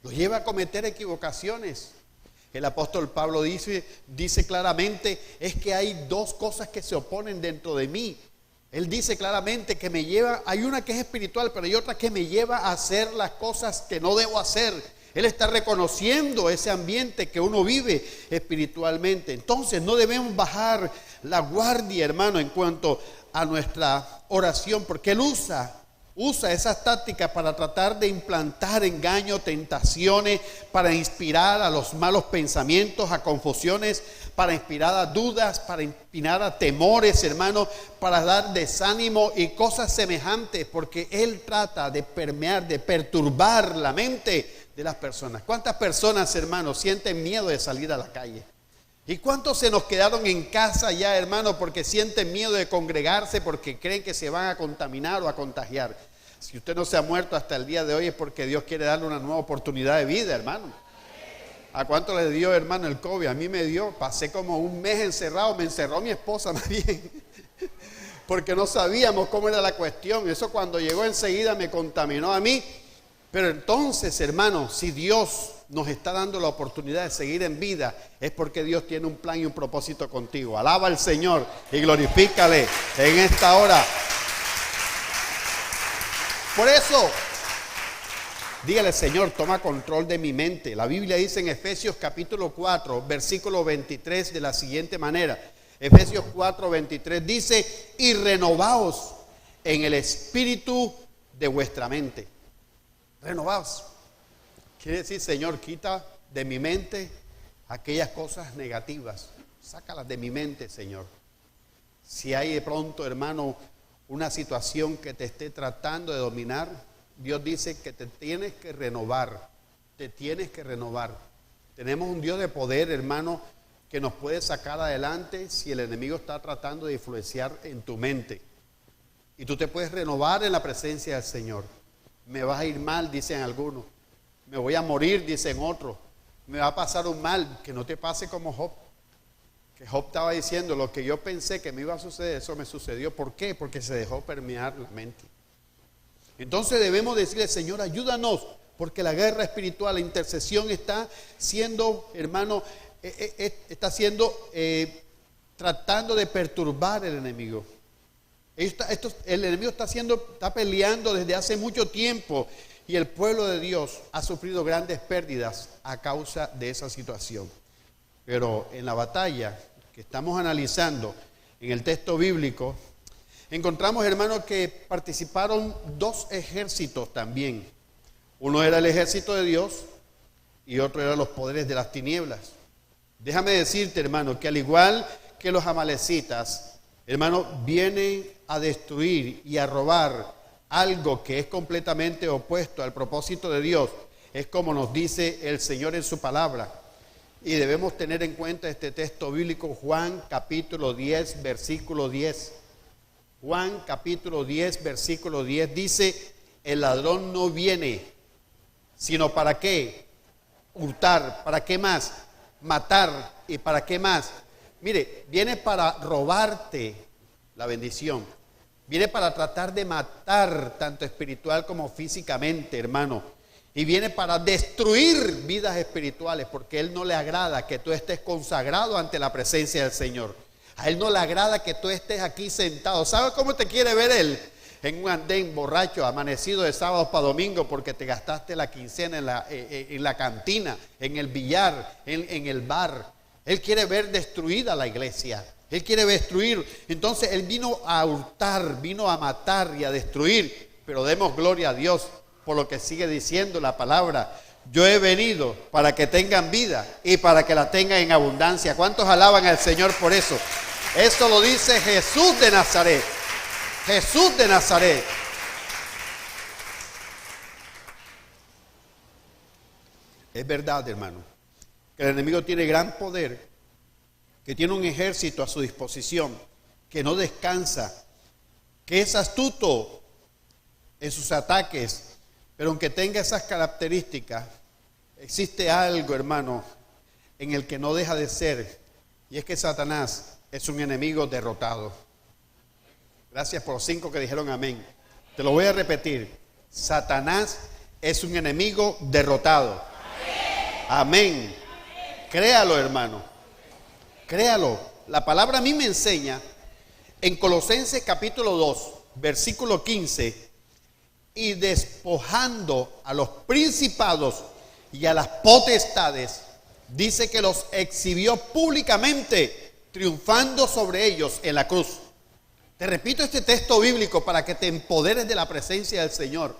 Lo lleva a cometer equivocaciones. El apóstol Pablo dice claramente, es que hay dos cosas que se oponen dentro de mí. Él dice claramente que hay una que es espiritual, pero hay otra que me lleva a hacer las cosas que no debo hacer. Él está reconociendo ese ambiente que uno vive espiritualmente. Entonces no debemos bajar la guardia, hermano, en cuanto a nuestra oración, porque Él usa esas tácticas para tratar de implantar engaños, tentaciones, para inspirar a los malos pensamientos, a confusiones, para inspirar a dudas, para inspirar a temores, hermano, para dar desánimo y cosas semejantes, porque Él trata de permear, de perturbar la mente de las personas. ¿Cuántas personas, hermanos, sienten miedo de salir a la calle? ¿Y cuántos se nos quedaron en casa ya, hermano, porque sienten miedo de congregarse, porque creen que se van a contaminar o a contagiar? Si usted no se ha muerto hasta el día de hoy es porque Dios quiere darle una nueva oportunidad de vida, hermano. ¿A cuánto le dio, hermano, el COVID? A mí me dio, pasé como un mes encerrado, me encerró mi esposa más bien, porque no sabíamos cómo era la cuestión. Eso cuando llegó enseguida me contaminó a mí. Pero entonces, hermano, si Dios nos está dando la oportunidad de seguir en vida, es porque Dios tiene un plan y un propósito contigo. Alaba al Señor y glorifícale en esta hora. Por eso, dígale: Señor, toma control de mi mente. La Biblia dice en Efesios capítulo 4, versículo 23 de la siguiente manera. Efesios 4, 23 dice: y renovaos en el espíritu de vuestra mente. Renovaos. Quiere decir: Señor, quita de mi mente aquellas cosas negativas. Sácalas de mi mente, Señor. Si hay de pronto, hermano, una situación que te esté tratando de dominar, Dios dice que te tienes que renovar. Te tienes que renovar. Tenemos un Dios de poder, hermano, que nos puede sacar adelante si el enemigo está tratando de influenciar en tu mente. Y tú te puedes renovar en la presencia del Señor. Me vas a ir mal, dicen algunos. Me voy a morir, dicen otros. Me va a pasar un mal. Que no te pase como Job. Que Job estaba diciendo: lo que yo pensé que me iba a suceder, eso me sucedió. ¿Por qué? Porque se dejó permear la mente. Entonces debemos decirle: Señor, ayúdanos, porque la guerra espiritual, la intercesión está siendo, hermano, tratando de perturbar el enemigo. El enemigo está peleando desde hace mucho tiempo, y el pueblo de Dios ha sufrido grandes pérdidas a causa de esa situación. Pero en la batalla que estamos analizando en el texto bíblico, encontramos, hermanos, que participaron dos ejércitos también. Uno era el ejército de Dios y otro eran los poderes de las tinieblas. Déjame decirte, hermano, que al igual que los amalecitas, hermano, vienen a destruir y a robar algo que es completamente opuesto al propósito de Dios. Es como nos dice el Señor en su palabra. Y debemos tener en cuenta este texto bíblico, Juan capítulo 10, versículo 10. Juan capítulo 10, versículo 10 dice: el ladrón no viene, sino ¿para qué? Hurtar. ¿Para qué más? Matar. ¿Y para qué más? Mire, viene para robarte la bendición. Viene para tratar de matar, tanto espiritual como físicamente, hermano. Y viene para destruir vidas espirituales, porque a Él no le agrada que tú estés consagrado ante la presencia del Señor. A Él no le agrada que tú estés aquí sentado. ¿Sabes cómo te quiere ver Él? En un andén borracho, amanecido de sábado para domingo, porque te gastaste la quincena en la cantina, en el billar, en el bar. Él quiere ver destruida la iglesia. Él quiere destruir. Entonces Él vino a hurtar, vino a matar y a destruir. Pero demos gloria a Dios por lo que sigue diciendo la palabra: yo he venido para que tengan vida y para que la tengan en abundancia. ¿Cuántos alaban al Señor por eso? Eso lo dice Jesús de Nazaret. Jesús de Nazaret. Es verdad, hermano, que el enemigo tiene gran poder, que tiene un ejército a su disposición, que no descansa, que es astuto en sus ataques. Pero aunque tenga esas características, existe algo, hermano, en el que no deja de ser, y es que Satanás es un enemigo derrotado. Gracias por los 5 que dijeron amén. Te lo voy a repetir: Satanás es un enemigo derrotado. Amén. Créalo, hermano. Créalo. La palabra a mí me enseña en Colosenses capítulo 2, versículo 15, y despojando a los principados y a las potestades, dice que los exhibió públicamente, triunfando sobre ellos en la cruz. Te repito este texto bíblico para que te empoderes de la presencia del Señor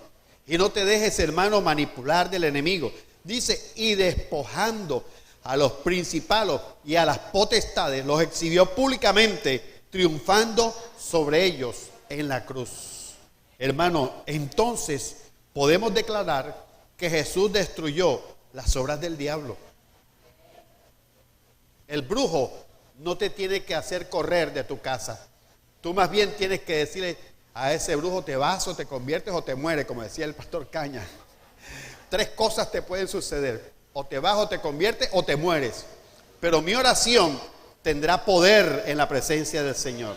y no te dejes, hermano, manipular del enemigo. Dice, y despojando a los principados y a las potestades, los exhibió públicamente, triunfando sobre ellos en la cruz. Hermano, entonces podemos declarar que Jesús destruyó las obras del diablo. El brujo no te tiene que hacer correr de tu casa. Tú más bien tienes que decirle a ese brujo, te vas o te conviertes o te mueres, como decía el pastor Caña. 3 cosas te pueden suceder: o te vas o te conviertes o te mueres. Pero mi oración tendrá poder en la presencia del Señor.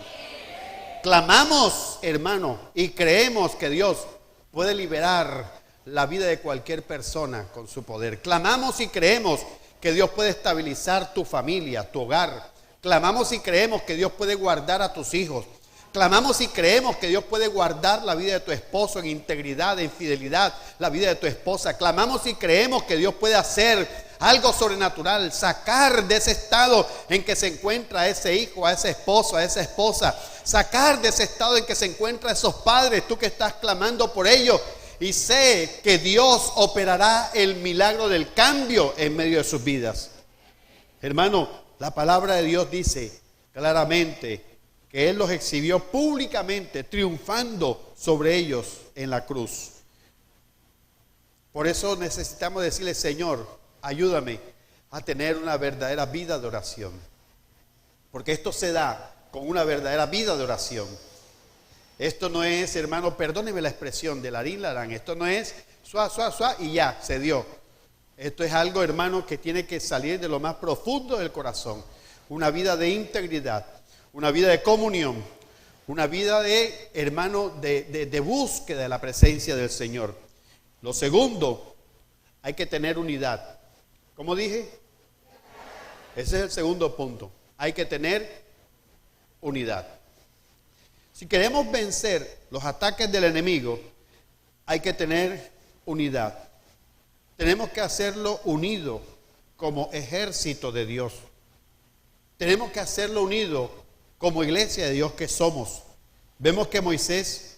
Clamamos, hermano, y creemos que Dios puede liberar la vida de cualquier persona con su poder. Clamamos y creemos que Dios puede estabilizar tu familia, tu hogar. Clamamos y creemos que Dios puede guardar a tus hijos. Clamamos y creemos que Dios puede guardar la vida de tu esposo en integridad, en fidelidad, la vida de tu esposa. Clamamos y creemos que Dios puede hacer algo sobrenatural, sacar de ese estado en que se encuentra ese hijo, a ese esposo, a esa esposa, sacar de ese estado en que se encuentran esos padres, tú que estás clamando por ellos. Y sé que Dios operará el milagro del cambio en medio de sus vidas. Hermano, la palabra de Dios dice claramente que Él los exhibió públicamente, triunfando sobre ellos en la cruz. Por eso necesitamos decirle, Señor, ayúdame a tener una verdadera vida de oración. Porque esto se da con una verdadera vida de oración. Esto no es, hermano, perdóneme la expresión de larín larán, esto no es suá, suá, suá y ya, se dio. Esto es algo, hermano, que tiene que salir de lo más profundo del corazón. Una vida de integridad, una vida de comunión, una vida de, hermano, de búsqueda de la presencia del Señor. Lo segundo, hay que tener unidad. ¿Cómo dije? Ese es el segundo punto. Hay que tener unidad. Si queremos vencer los ataques del enemigo, hay que tener unidad. Tenemos que hacerlo unido como ejército de Dios. Tenemos que hacerlo unido como iglesia de Dios que somos. Vemos que Moisés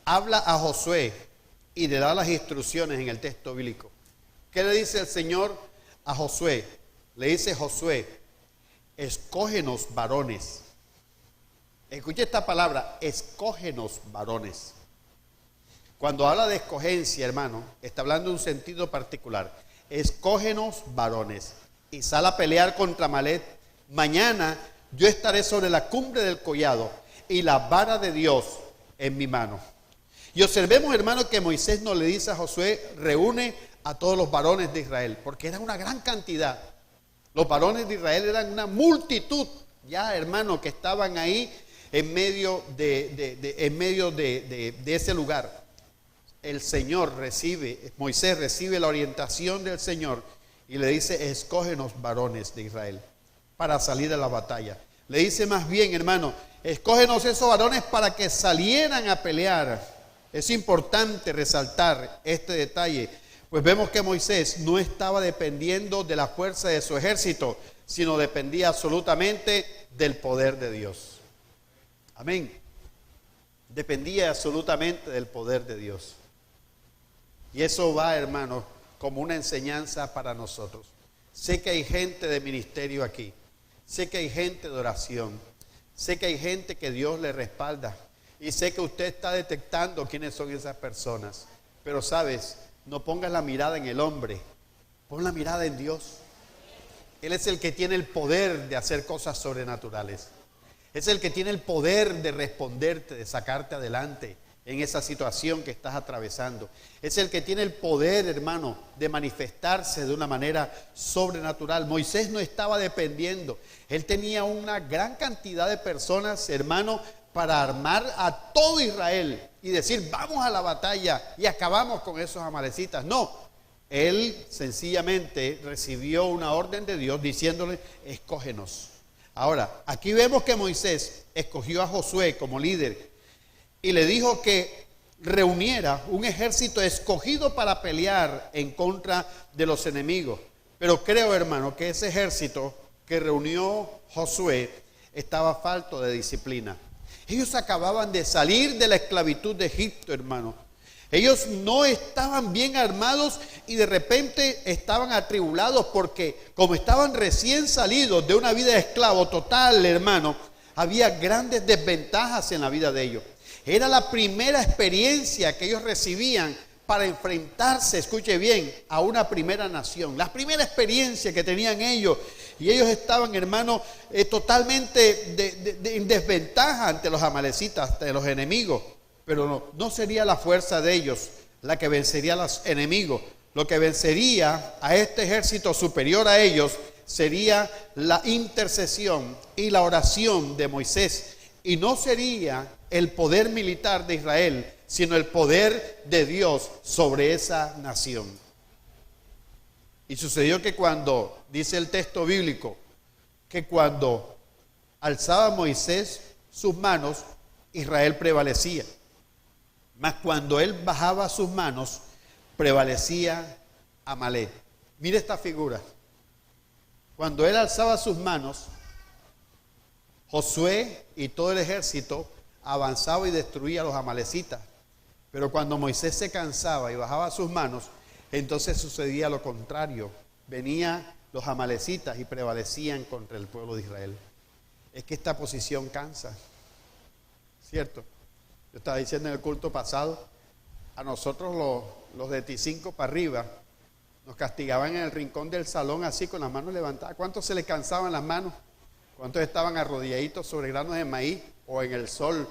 habla a Josué y le da las instrucciones en el texto bíblico. ¿Qué le dice el Señor a Josué? Le dice, Josué, escógenos varones. Escuche esta palabra, escógenos varones. Cuando habla de escogencia, hermano, está hablando de un sentido particular. Escógenos varones y sal a pelear contra Amalec. Mañana yo estaré sobre la cumbre del collado y la vara de Dios en mi mano. Y observemos, hermano, que Moisés no le dice a Josué, reúne a todos los varones de Israel, porque eran una gran cantidad. Los varones de Israel eran una multitud, ya, hermano, que estaban ahí en medio de ese lugar. El Señor Moisés recibe la orientación del Señor y le dice, escógenos varones de Israel para salir a la batalla. Le dice más bien, hermano, escógenos esos varones para que salieran a pelear. Es importante resaltar este detalle, pues vemos que Moisés no estaba dependiendo de la fuerza de su ejército, sino dependía absolutamente del poder de Dios. Amén. Dependía absolutamente del poder de Dios. Y eso va, hermano, como una enseñanza para nosotros. Sé que hay gente de ministerio aquí. Sé que hay gente de oración. Sé que hay gente que Dios le respalda. Y sé que usted está detectando quiénes son esas personas. Pero sabes, no pongas la mirada en el hombre. Pon la mirada en Dios. Él es el que tiene el poder de hacer cosas sobrenaturales. Es el que tiene el poder de responderte, de sacarte adelante en esa situación que estás atravesando. Es el que tiene el poder, hermano, de manifestarse de una manera sobrenatural. Moisés no estaba dependiendo. Él tenía una gran cantidad de personas, hermano, para armar a todo Israel y decir, vamos a la batalla y acabamos con esos amalecitas. No, Él sencillamente recibió una orden de Dios diciéndole, escógenos. Ahora, aquí vemos que Moisés escogió a Josué como líder y le dijo que reuniera un ejército escogido para pelear en contra de los enemigos. Pero creo, hermano, que ese ejército que reunió Josué estaba falto de disciplina. Ellos acababan de salir de la esclavitud de Egipto, hermano. Ellos no estaban bien armados y de repente estaban atribulados porque como estaban recién salidos de una vida de esclavo total, hermano, había grandes desventajas en la vida de ellos. Era la primera experiencia que ellos recibían para enfrentarse, escuche bien, a una primera nación. La primera experiencia que tenían ellos. Y ellos estaban, hermano, totalmente en desventaja ante los amalecitas, ante los enemigos. Pero no sería la fuerza de ellos la que vencería a los enemigos. Lo que vencería a este ejército superior a ellos sería la intercesión y la oración de Moisés. Y no sería el poder militar de Israel, sino el poder de Dios sobre esa nación. Y sucedió que cuando, dice el texto bíblico, que cuando alzaba Moisés sus manos, Israel prevalecía. Mas cuando él bajaba sus manos, prevalecía Amalec. Mire esta figura. Cuando él alzaba sus manos, Josué y todo el ejército avanzaba y destruía a los amalecitas. Pero cuando Moisés se cansaba y bajaba sus manos, entonces sucedía lo contrario. Venían los amalecitas y prevalecían contra el pueblo de Israel. Es que esta posición cansa, ¿cierto? Yo estaba diciendo en el culto pasado, a nosotros los de T5 para arriba, nos castigaban en el rincón del salón así con las manos levantadas. ¿Cuántos se les cansaban las manos? ¿Cuántos estaban arrodilladitos sobre granos de maíz o en el sol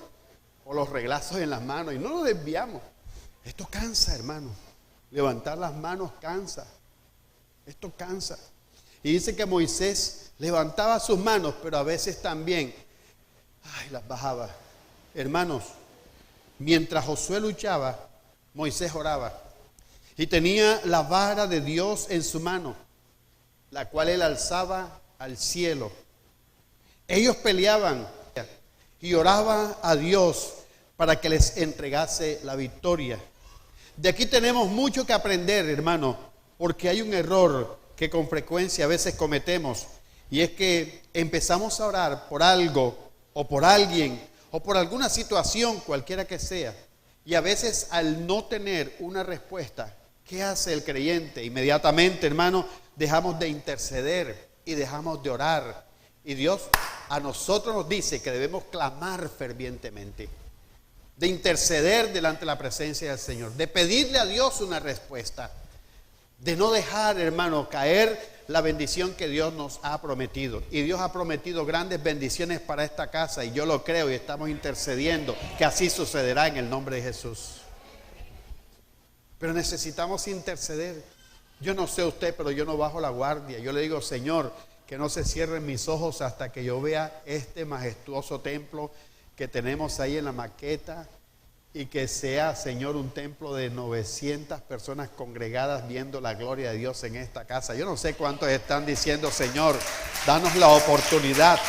o los reglazos en las manos? Y no nos desviamos. Esto cansa, hermano. Levantar las manos cansa. Esto cansa. Y dice que Moisés levantaba sus manos, pero a veces también, las bajaba. Hermanos, mientras Josué luchaba, Moisés oraba. Y tenía la vara de Dios en su mano, la cual él alzaba al cielo. Ellos peleaban y oraban a Dios para que les entregase la victoria. De aquí tenemos mucho que aprender, hermano, porque hay un error que con frecuencia a veces cometemos, y es que empezamos a orar por algo o por alguien o por alguna situación, cualquiera que sea, y a veces al no tener una respuesta, ¿qué hace el creyente? Inmediatamente, hermano, dejamos de interceder y dejamos de orar. Y Dios a nosotros nos dice que debemos clamar fervientemente, de interceder delante de la presencia del Señor, de pedirle a Dios una respuesta, de no dejar, hermano, caer la bendición que Dios nos ha prometido. Y Dios ha prometido grandes bendiciones para esta casa, y yo lo creo y estamos intercediendo que así sucederá en el nombre de Jesús. Pero necesitamos interceder. Yo no sé usted, pero yo no bajo la guardia. Yo le digo, Señor, que no se cierren mis ojos hasta que yo vea este majestuoso templo que tenemos ahí en la maqueta, y que sea, Señor, un templo de 900 personas congregadas viendo la gloria de Dios en esta casa. Yo no sé cuántos están diciendo, Señor, danos la oportunidad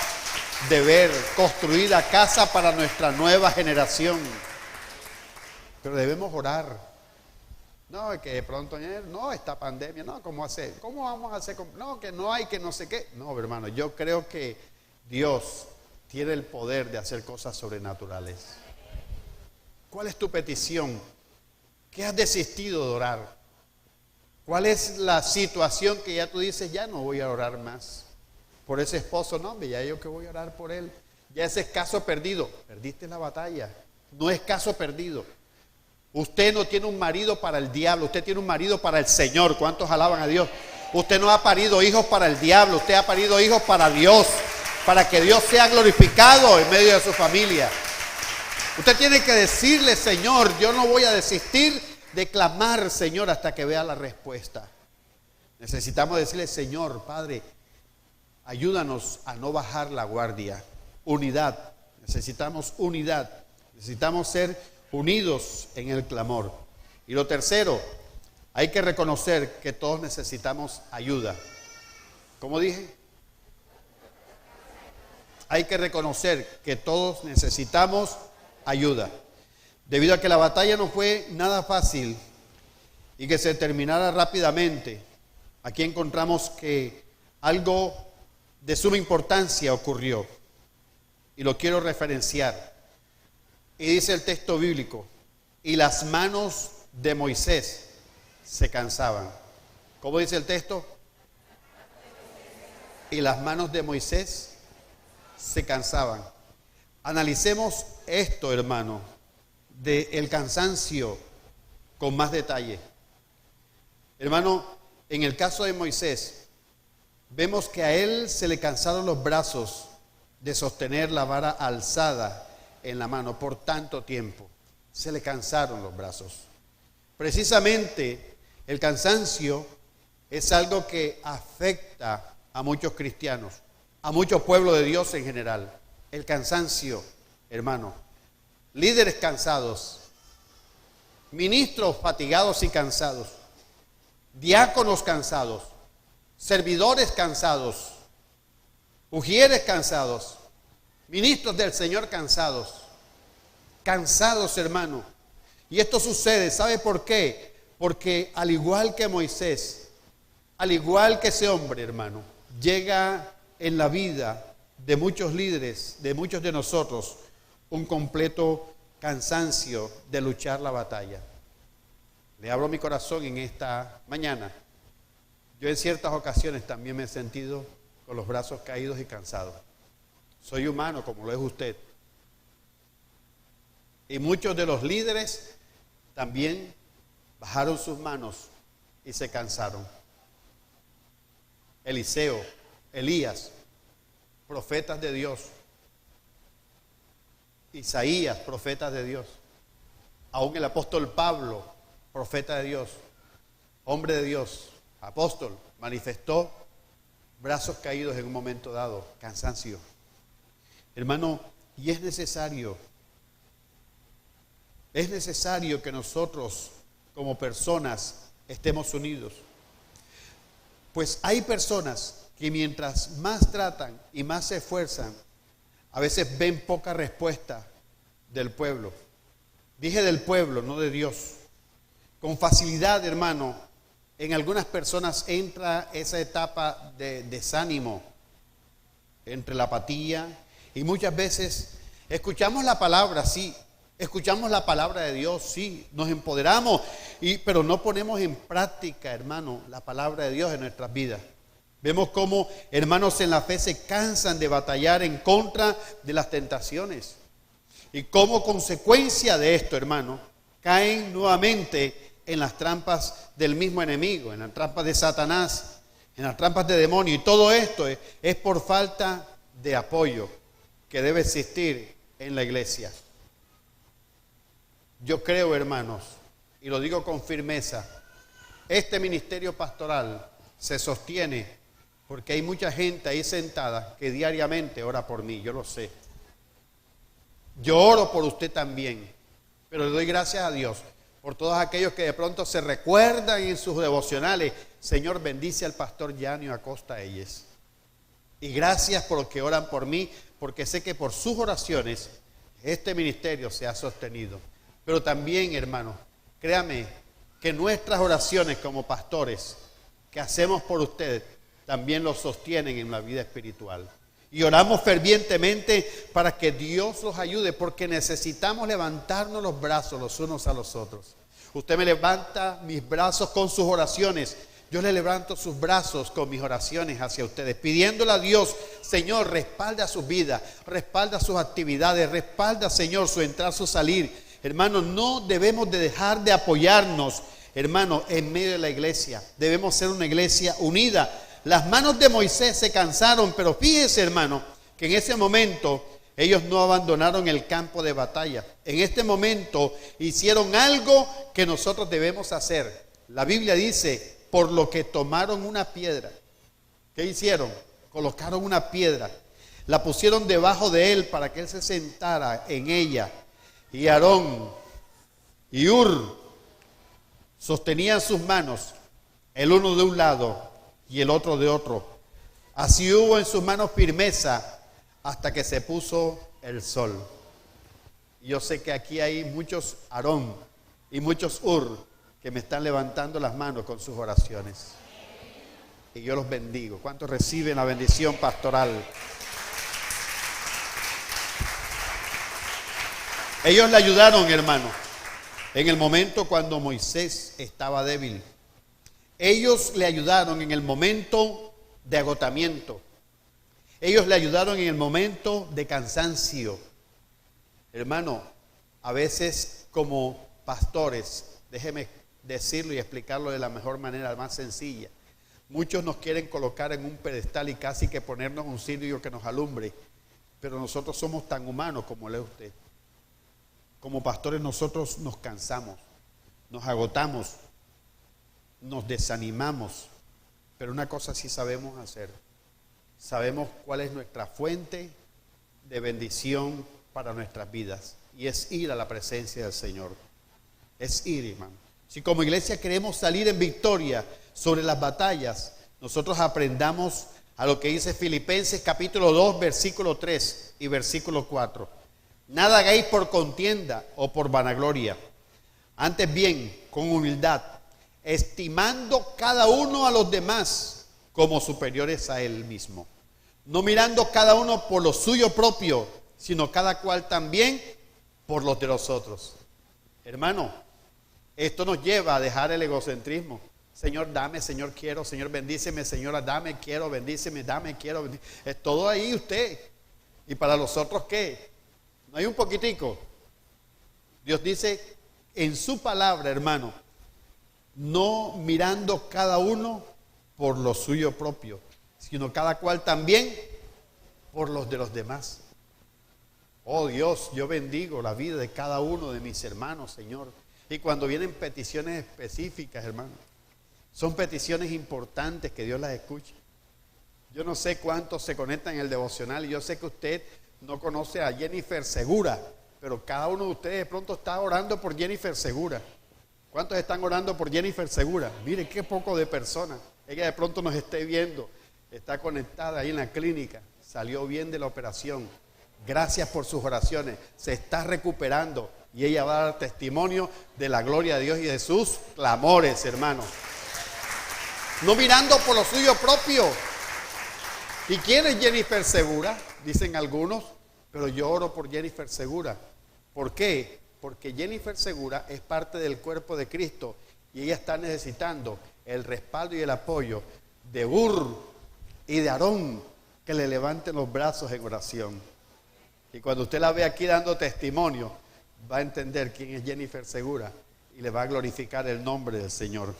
de ver construida casa para nuestra nueva generación. Pero debemos orar. No, que de pronto, no, esta pandemia, no, ¿cómo hacer? ¿Cómo vamos a hacer? No, que no hay, que no sé qué. No, hermano, yo creo que Dios tiene el poder de hacer cosas sobrenaturales. ¿Cuál es tu petición? ¿Qué has desistido de orar? ¿Cuál es la situación que ya tú dices, ya no voy a orar más por ese esposo? No, hombre, ya yo que voy a orar por él. Ya ese es caso perdido. Perdiste la batalla. No es caso perdido. Usted no tiene un marido para el diablo, usted tiene un marido para el Señor. ¿Cuántos alaban a Dios? Usted no ha parido hijos para el diablo, usted ha parido hijos para Dios, para que Dios sea glorificado en medio de su familia. Usted tiene que decirle, Señor, yo no voy a desistir de clamar, Señor, hasta que vea la respuesta. Necesitamos decirle, Señor, Padre, ayúdanos a no bajar la guardia. Unidad, necesitamos unidad, necesitamos ser unidos en el clamor. Y lo tercero, Hay que reconocer que todos necesitamos ayuda. ¿Cómo dije? Hay que reconocer que todos necesitamos ayuda. Debido a que la batalla no fue nada fácil y que se terminara rápidamente, aquí encontramos que algo de suma importancia ocurrió. Y lo quiero referenciar. Y dice el texto bíblico, y las manos de Moisés se cansaban. ¿Cómo dice el texto? Y las manos de Moisés se cansaban. Analicemos esto, hermano, del cansancio con más detalle. Hermano, en el caso de Moisés, vemos que a él se le cansaron los brazos de sostener la vara alzada en la mano por tanto tiempo. Se le cansaron los brazos. Precisamente el cansancio es algo que afecta a muchos cristianos, a muchos pueblos de Dios en general. El cansancio, hermano. Líderes cansados, ministros fatigados y cansados, diáconos cansados, servidores cansados, ujieres cansados, ministros del Señor cansados, hermano. Y esto sucede, ¿sabe por qué? Porque al igual que Moisés, al igual que ese hombre, hermano, llega en la vida de muchos líderes, de muchos de nosotros, un completo cansancio de luchar la batalla. Le abro mi corazón en esta mañana. Yo en ciertas ocasiones también me he sentido con los brazos caídos y cansados. Soy humano como lo es usted. Y muchos de los líderes también bajaron sus manos y se cansaron. Eliseo, Elías, profetas de Dios. Isaías, profetas de Dios. Aún el apóstol Pablo, profeta de Dios, hombre de Dios, apóstol, manifestó brazos caídos en un momento dado, cansancio. Hermano, y es necesario que nosotros como personas estemos unidos. Pues hay personas que mientras más tratan y más se esfuerzan, a veces ven poca respuesta del pueblo. Dije del pueblo, no de Dios. Con facilidad, hermano, en algunas personas entra esa etapa de desánimo, entre la apatía, y muchas veces escuchamos la palabra, sí, escuchamos la palabra de Dios, sí, nos empoderamos, pero no ponemos en práctica, hermano, la palabra de Dios en nuestras vidas. Vemos cómo hermanos en la fe se cansan de batallar en contra de las tentaciones. Y como consecuencia de esto, hermano, caen nuevamente en las trampas del mismo enemigo, en las trampas de Satanás, en las trampas de demonio. Y todo esto es por falta de apoyo que debe existir en la iglesia. Yo creo, hermanos, y lo digo con firmeza, este ministerio pastoral se sostiene porque hay mucha gente ahí sentada que diariamente ora por mí, yo lo sé. Yo oro por usted también, pero le doy gracias a Dios por todos aquellos que de pronto se recuerdan en sus devocionales. Señor, bendice al pastor Yanio Acosta Eyes. Y gracias por los que oran por mí, porque sé que por sus oraciones este ministerio se ha sostenido. Pero también, hermano, créame que nuestras oraciones como pastores que hacemos por ustedes también los sostienen en la vida espiritual. Y oramos fervientemente para que Dios los ayude, porque necesitamos levantarnos los brazos los unos a los otros. Usted me levanta mis brazos con sus oraciones. Yo le levanto sus brazos con mis oraciones hacia ustedes, pidiéndole a Dios, Señor, respalda sus vidas, respalda sus actividades, respalda, Señor, su entrar, su salir. Hermanos, no debemos de dejar de apoyarnos, hermanos, en medio de la iglesia. Debemos ser una iglesia unida. Las manos de Moisés se cansaron, pero fíjese, hermano, que en ese momento ellos no abandonaron el campo de batalla. En este momento hicieron algo que nosotros debemos hacer. La Biblia dice, por lo que tomaron una piedra. ¿Qué hicieron? Colocaron una piedra, la pusieron debajo de él para que él se sentara en ella. Y Aarón y Hur, Sostenían sus manos, el uno de un lado y el otro de otro. Así hubo en sus manos firmeza hasta que se puso el sol. Yo sé que aquí hay muchos Aarón y muchos Ur que me están levantando las manos con sus oraciones. Y yo los bendigo. ¿Cuántos reciben la bendición pastoral? Ellos le ayudaron, hermano, en el momento cuando Moisés estaba débil. Ellos le ayudaron en el momento de agotamiento. Ellos le ayudaron en el momento de cansancio. Hermano, a veces como pastores, déjeme decirlo y explicarlo de la mejor manera, más sencilla. Muchos nos quieren colocar en un pedestal y casi que ponernos un cirio que nos alumbre, pero nosotros somos tan humanos como lee usted. Como pastores nosotros nos cansamos, nos agotamos, nos desanimamos, pero una cosa sí sabemos hacer. Sabemos cuál es nuestra fuente de bendición para nuestras vidas, y es ir a la presencia del Señor. Es ir, hermano. Si como iglesia queremos salir en victoria sobre las batallas, nosotros aprendamos a lo que dice Filipenses capítulo 2, versículo 3 y versículo 4. Nada hagáis por contienda o por vanagloria, antes bien con humildad, estimando cada uno a los demás como superiores a él mismo, no mirando cada uno por lo suyo propio, sino cada cual también por los de los otros. Hermano, esto nos lleva a dejar el egocentrismo. Señor, dame, Señor, quiero, Señor, bendíceme, Señora, dame, quiero, bendíceme, dame, quiero. Es todo ahí usted. ¿Y para los otros qué? ¿No hay un poquitico? Dios dice en su palabra, hermano, no mirando cada uno por lo suyo propio, sino cada cual también por los de los demás. Oh Dios, yo bendigo la vida de cada uno de mis hermanos, Señor. Y cuando vienen peticiones específicas, hermano, son peticiones importantes que Dios las escuche. Yo no sé cuántos se conectan en el devocional, y yo sé que usted no conoce a Jennifer Segura, pero cada uno de ustedes de pronto está orando por Jennifer Segura. ¿Cuántos están orando por Jennifer Segura? Mire qué poco de personas. Ella de pronto nos esté viendo, está conectada ahí en la clínica, salió bien de la operación. Gracias por sus oraciones, se está recuperando y ella va a dar testimonio de la gloria de Dios y de sus clamores, hermanos. No mirando por lo suyo propio. ¿Y quién es Jennifer Segura? Dicen algunos, pero yo oro por Jennifer Segura. ¿Por qué? Porque Jennifer Segura es parte del cuerpo de Cristo y ella está necesitando el respaldo y el apoyo de Ur y de Aarón, que le levanten los brazos en oración. Y cuando usted la ve aquí dando testimonio, va a entender quién es Jennifer Segura y le va a glorificar el nombre del Señor.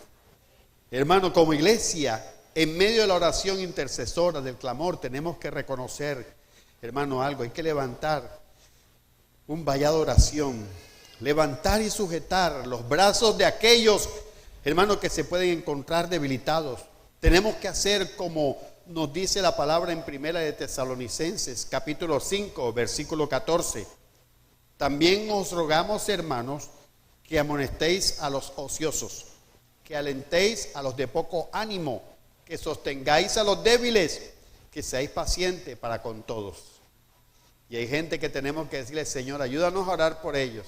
Hermano, como iglesia, en medio de la oración intercesora, del clamor, tenemos que reconocer, hermano, algo. Hay que levantar un vallado de oración, levantar y sujetar los brazos de aquellos, hermanos, que se pueden encontrar debilitados. Tenemos que hacer como nos dice la palabra en Primera de Tesalonicenses, capítulo 5, versículo 14. También os rogamos, hermanos, que amonestéis a los ociosos, que alentéis a los de poco ánimo, que sostengáis a los débiles, que seáis pacientes para con todos. Y hay gente que tenemos que decirle, Señor, ayúdanos a orar por ellos.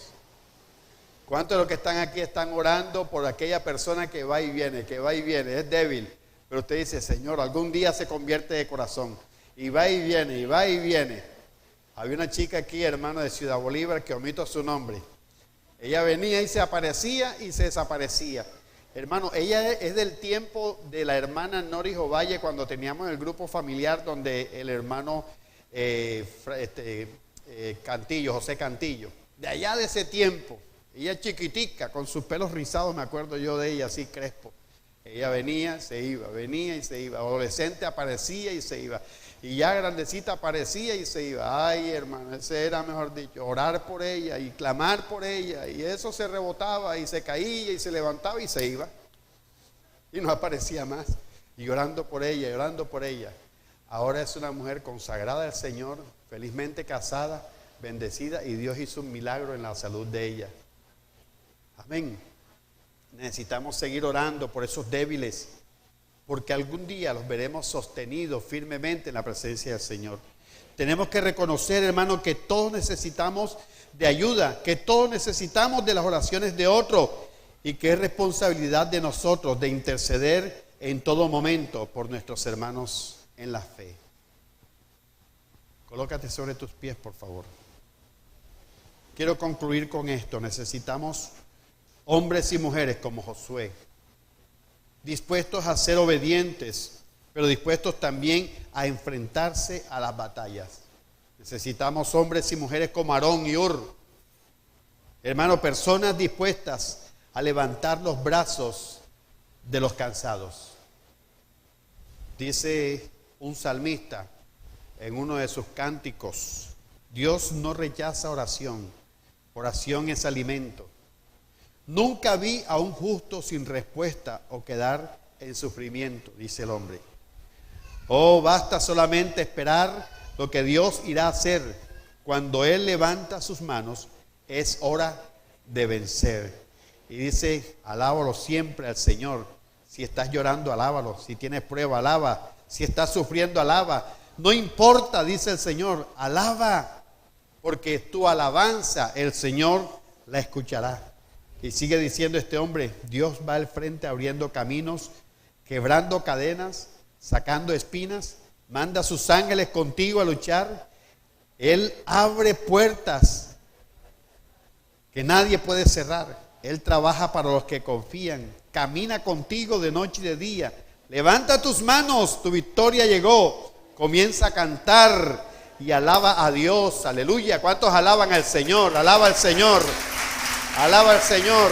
¿Cuántos de los que están aquí están orando por aquella persona que va y viene, es débil? Pero usted dice, Señor, algún día se convierte de corazón. Y va y viene, y va y viene. Había una chica aquí, hermano, de Ciudad Bolívar, que omito su nombre. Ella venía y se aparecía y se desaparecía. Hermano, ella es del tiempo de la hermana Noris Ovalle, cuando teníamos el grupo familiar donde el hermano Cantillo, José Cantillo. De allá de ese tiempo, ella chiquitica, con sus pelos rizados, me acuerdo yo de ella, así crespo. Ella venía, se iba, venía y se iba. Adolescente aparecía y se iba. Y ya grandecita aparecía y se iba. Ay, hermano, ese era, mejor dicho, orar por ella y clamar por ella. Y eso se rebotaba y se caía y se levantaba y se iba. Y no aparecía más. Y orando por ella, y orando por ella. Ahora es una mujer consagrada al Señor, felizmente casada, bendecida. Y Dios hizo un milagro en la salud de ella. Amén. Necesitamos seguir orando por esos débiles, porque algún día los veremos sostenidos firmemente en la presencia del Señor. Tenemos que reconocer, hermano, que todos necesitamos de ayuda, que todos necesitamos de las oraciones de otros y que es responsabilidad de nosotros de interceder en todo momento por nuestros hermanos en la fe. Colócate sobre tus pies, por favor. Quiero concluir con esto. Necesitamos hombres y mujeres como Josué, dispuestos a ser obedientes, pero dispuestos también a enfrentarse a las batallas. Necesitamos hombres y mujeres como Aarón y Hur. Hermano, personas dispuestas a levantar los brazos de los cansados. Dice un salmista en uno de sus cánticos: Dios no rechaza oración, oración es alimento. Nunca vi a un justo sin respuesta o quedar en sufrimiento, dice el hombre. Oh, basta solamente esperar lo que Dios irá a hacer. Cuando Él levanta sus manos, es hora de vencer. Y dice, alábalo siempre al Señor. Si estás llorando, alábalo. Si tienes prueba, alaba. Si estás sufriendo, alaba. No importa, dice el Señor, alaba, porque tu alabanza el Señor la escuchará. Y sigue diciendo este hombre, Dios va al frente abriendo caminos, quebrando cadenas, sacando espinas, manda a sus ángeles contigo a luchar. Él abre puertas que nadie puede cerrar. Él trabaja para los que confían, camina contigo de noche y de día. Levanta tus manos, tu victoria llegó. Comienza a cantar y alaba a Dios. Aleluya. ¿Cuántos alaban al Señor? Alaba al Señor. Alaba al Señor.